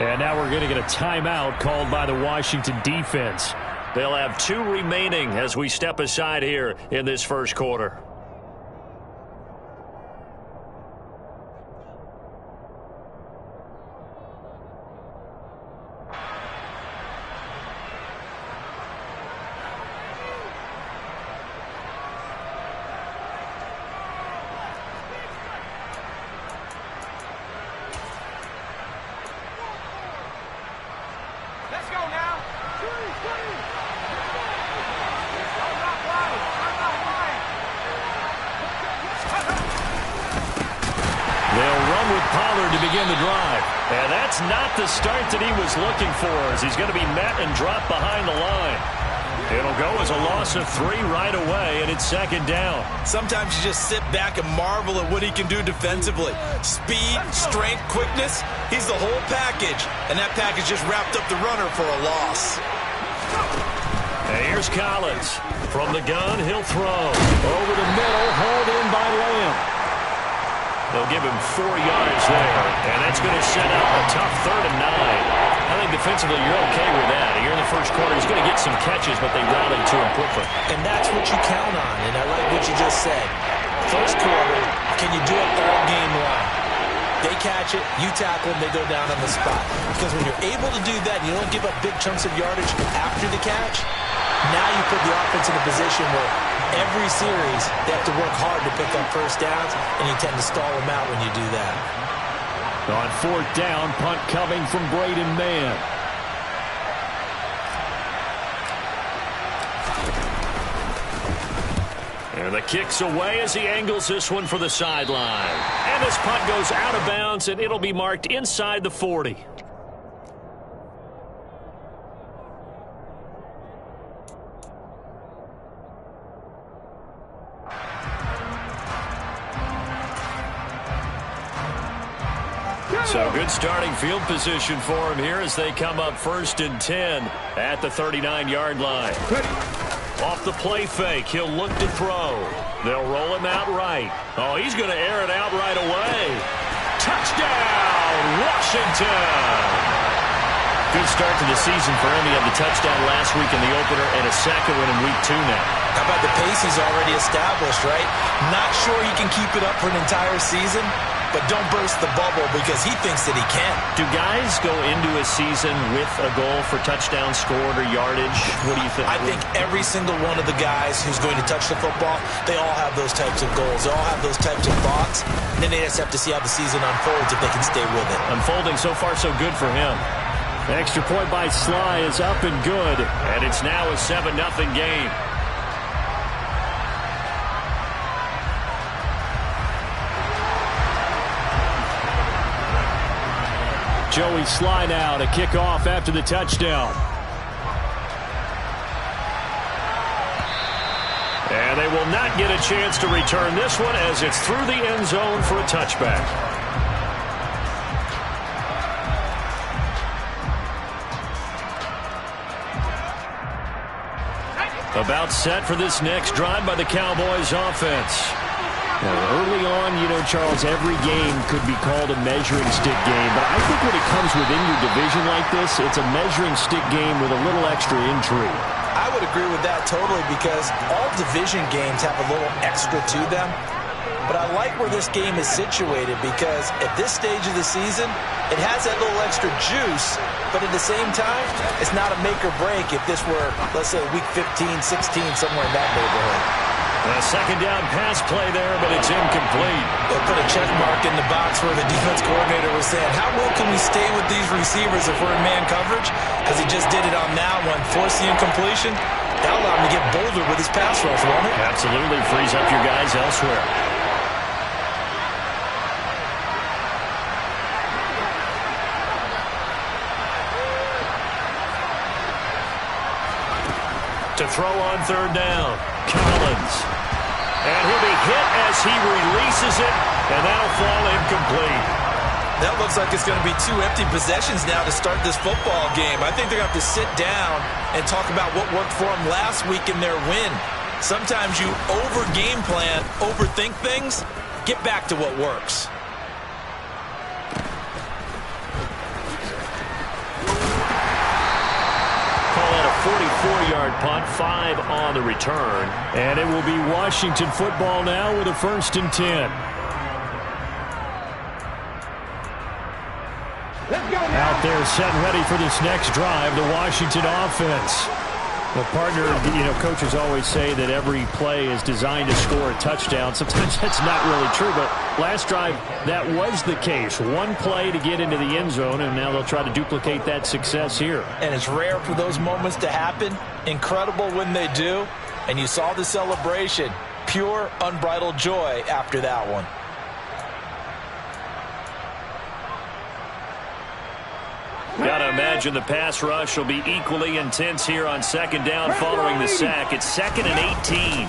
And now we're going to get a timeout called by the Washington defense. They'll have 2 remaining as we step aside here in this first quarter. And that's not the start that he was looking for, as he's going to be met and dropped behind the line. It'll go as a loss of 3 right away, and it's 2nd down. Sometimes you just sit back and marvel at what he can do defensively. Speed, strength, quickness, he's the whole package. And that package just wrapped up the runner for a loss. And here's Collins. From the gun, he'll throw. Over the middle, hauled in by Lamb. They'll give him 4 yards there, and that's going to set up a tough 3rd and 9. I think defensively you're okay with that. Here in the first quarter, he's going to get some catches, but they rallied to him quickly. And that's what you count on, and I like what you just said. First quarter, can you do it all game long? They catch it, you tackle them, they go down on the spot. Because when you're able to do that, and you don't give up big chunks of yardage after the catch, now you put the offense in a position where every series they have to work hard to pick up first downs, and you tend to stall them out when you do that. On 4th down, punt coming from Braden Mann. And the kick's away as he angles this one for the sideline. And this punt goes out of bounds, and it'll be marked inside the 40. So good starting field position for him here as they come up 1st and 10 at the 39-yard line. Off the play fake, he'll look to throw. They'll roll him out right. Oh, he's going to air it out right away. Touchdown, Washington! Good start to the season for him. He had the touchdown last week in the opener and a 2nd one in week 2 now. How about the pace he's already established, right? Not sure he can keep it up for an entire season, but don't burst the bubble because he thinks that he can. Do guys go into a season with a goal for touchdown scored or yardage? What do you think? I think every single one of the guys who's going to touch the football, they all have those types of goals. They all have those types of thoughts. And then they just have to see how the season unfolds if they can stay with it. Unfolding so far so good for him. The extra point by Sly is up and good. And it's now a 7-0 game. Joey Sly now to kick off after the touchdown. And they will not get a chance to return this one as it's through the end zone for a touchback. About set for this next drive by the Cowboys offense. Well, early on, Charles, every game could be called a measuring stick game. But I think when it comes within your division like this, it's a measuring stick game with a little extra intrigue. I would agree with that totally because all division games have a little extra to them. But I like where this game is situated because at this stage of the season, it has that little extra juice. But at the same time, it's not a make or break if this were, let's say, week 15, 16, somewhere in that neighborhood. A 2nd down pass play there, but it's incomplete. They'll put a check mark in the box where the defense coordinator was saying, how well can we stay with these receivers if we're in man coverage? Because he just did it on that one, force the incompletion. That'll allow him to get bolder with his pass rush, won't it? Absolutely, frees up your guys elsewhere. To throw on 3rd down, Collins. And he'll be hit as he releases it, and that'll fall incomplete. That looks like it's going to be 2 empty possessions now to start this football game. I think they're going to have to sit down and talk about what worked for them last week in their win. Sometimes you over-game plan, overthink things. Get back to what works. 44-yard punt, 5 on the return. And it will be Washington football now with a 1st and 10. Out there set and ready for this next drive, the Washington offense. Well, partner, coaches always say that every play is designed to score a touchdown. Sometimes that's not really true, but last drive, that was the case. One play to get into the end zone, and now they'll try to duplicate that success here. And it's rare for those moments to happen. Incredible when they do. And you saw the celebration. Pure, unbridled joy after that one. Got to imagine the pass rush will be equally intense here on 2nd down following the sack. It's 2nd and 18.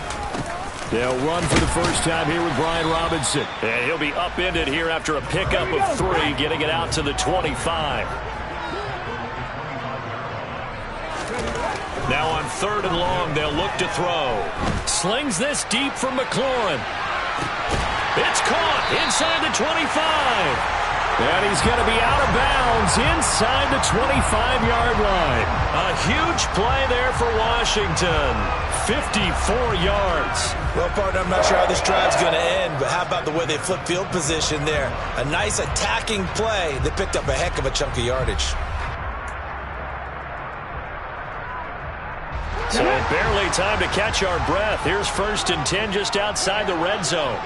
They'll run for the first time here with Brian Robinson. And he'll be upended here after a pickup of 3, getting it out to the 25. Now on 3rd and long, they'll look to throw. Slings this deep from McLaurin. It's caught inside the 25. And he's going to be out of bounds inside the 25-yard line. A huge play there for Washington. 54 yards. Well, partner, I'm not sure how this drive's going to end, but how about the way they flip field position there? A nice attacking play that picked up a heck of a chunk of yardage. So barely time to catch our breath. Here's 1st and 10 just outside the red zone.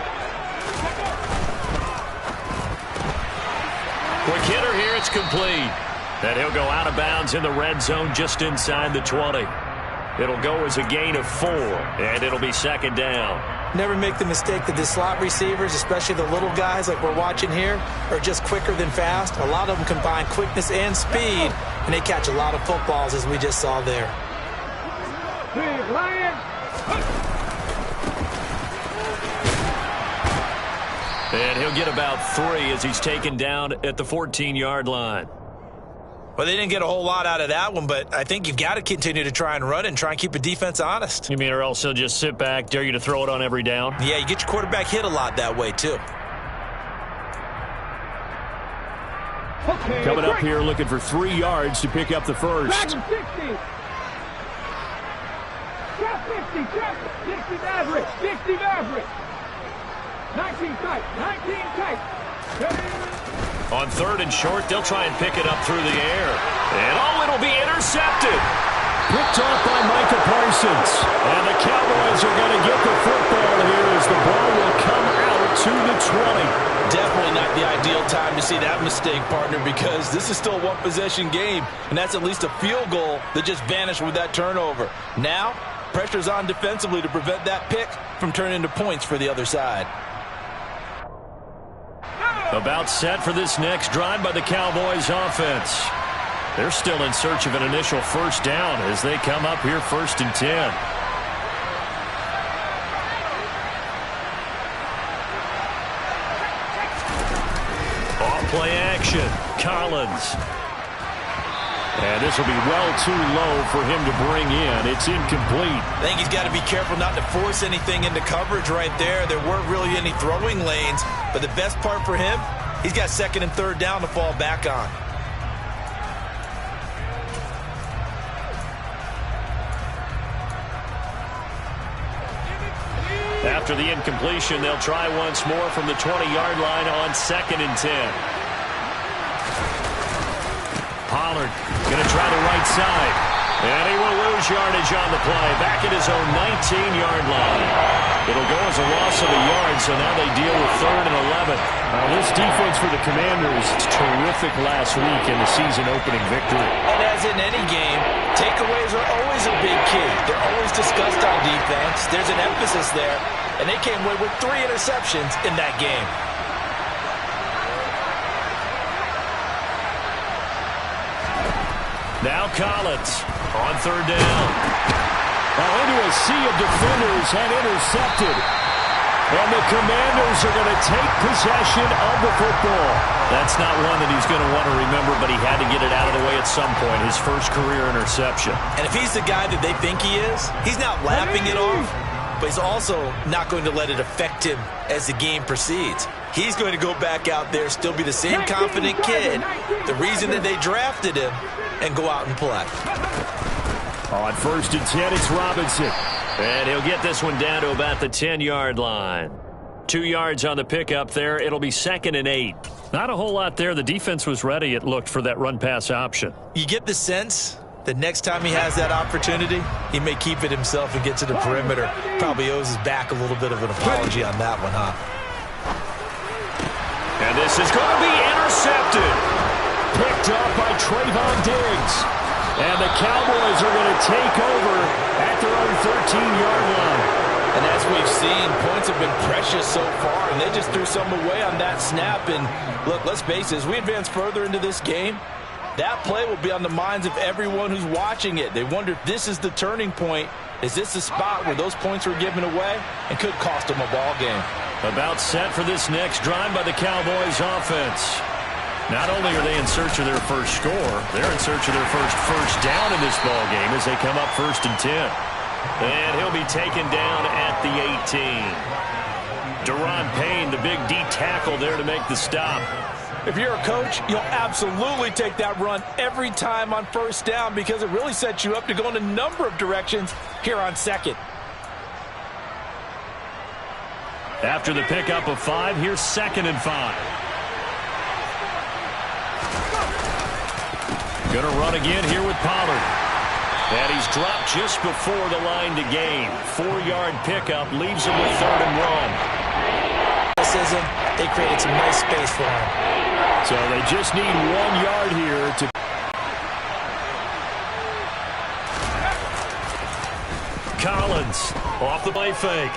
Quick hitter here, it's complete. And he'll go out of bounds in the red zone just inside the 20. It'll go as a gain of 4, and it'll be 2nd down. Never make the mistake that the slot receivers, especially the little guys like we're watching here, are just quicker than fast. A lot of them combine quickness and speed, and they catch a lot of footballs, as we just saw there. And he'll get about 3 as he's taken down at the 14-yard line. Well, they didn't get a whole lot out of that one, but I think you've got to continue to try and run and try and keep the defense honest. You mean, or else he'll just sit back, dare you to throw it on every down? Yeah, you get your quarterback hit a lot that way, too. Okay, coming up here looking for 3 yards to pick up the first. 60 average, 60 average. 19 tight, 19 tight. On 3rd and short, they'll try and pick it up through the air. And it'll be intercepted. Picked off by Micah Parsons. And the Cowboys are going to get the football here as the ball will come out to the 20. Definitely not the ideal time to see that mistake, partner, because this is still a one-possession game, and that's at least a field goal that just vanished with that turnover. Now, pressure's on defensively to prevent that pick from turning into points for the other side. About set for this next drive by the Cowboys offense. They're still in search of an initial first down as they come up here 1st and 10. Off play action. Collins. And this will be well too low for him to bring in. It's incomplete. I think he's got to be careful not to force anything into coverage right there. There weren't really any throwing lanes, but the best part for him, he's got 2nd and 3rd down to fall back on. After the incompletion, they'll try once more from the 20-yard line on 2nd and 10. Pollard going to try the right side. And he will lose yardage on the play. Back at his own 19-yard line. It'll go as a loss of a yard, so now they deal with 3rd and 11. This defense for the Commanders is terrific last week in the season-opening victory. And as in any game, takeaways are always a big key. They're always discussed on defense. There's an emphasis there, and they came away with 3 interceptions in that game. Now Collins on 3rd down. Now into a sea of defenders and intercepted. And the Commanders are going to take possession of the football. That's not one that he's going to want to remember, but he had to get it out of the way at some point. His first career interception. And if he's the guy that they think he is, he's not laughing it off, but he's also not going to let it affect him as the game proceeds. He's going to go back out there, still be the same confident kid, the reason that they drafted him, and go out and play. On 1st and 10, it's Robinson. And he'll get this one down to about the 10-yard line. 2 yards on the pickup there. It'll be 2nd and 8. Not a whole lot there. The defense was ready, it looked, for that run-pass option. You get the sense that next time he has that opportunity, he may keep it himself and get to the perimeter. Probably owes his back a little bit of an apology on that one, huh? And this is going to be intercepted. Picked up by Trayvon Diggs. And the Cowboys are going to take over at their own 13-yard line. And as we've seen, points have been precious so far, and they just threw some away on that snap. And look, let's face it, as we advance further into this game, that play will be on the minds of everyone who's watching it. They wonder if this is the turning point. Is this the spot where those points were given away and could cost them a ball game? About set for this next drive by the Cowboys offense. Not only are they in search of their first score, they're in search of their first down in this ball game as they come up 1st and 10. And he'll be taken down at the 18. Daron Payne, the big D tackle there to make the stop. If you're a coach, you'll absolutely take that run every time on 1st down because it really sets you up to go in a number of directions here on 2nd. After the pickup of 5, here's 2nd and 5. Going to run again here with Pollard. And he's dropped just before the line to gain. 4-yard pickup leaves him with 3rd and 1. They created some nice space for him. So they just need 1 yard here to... Collins off the play fake.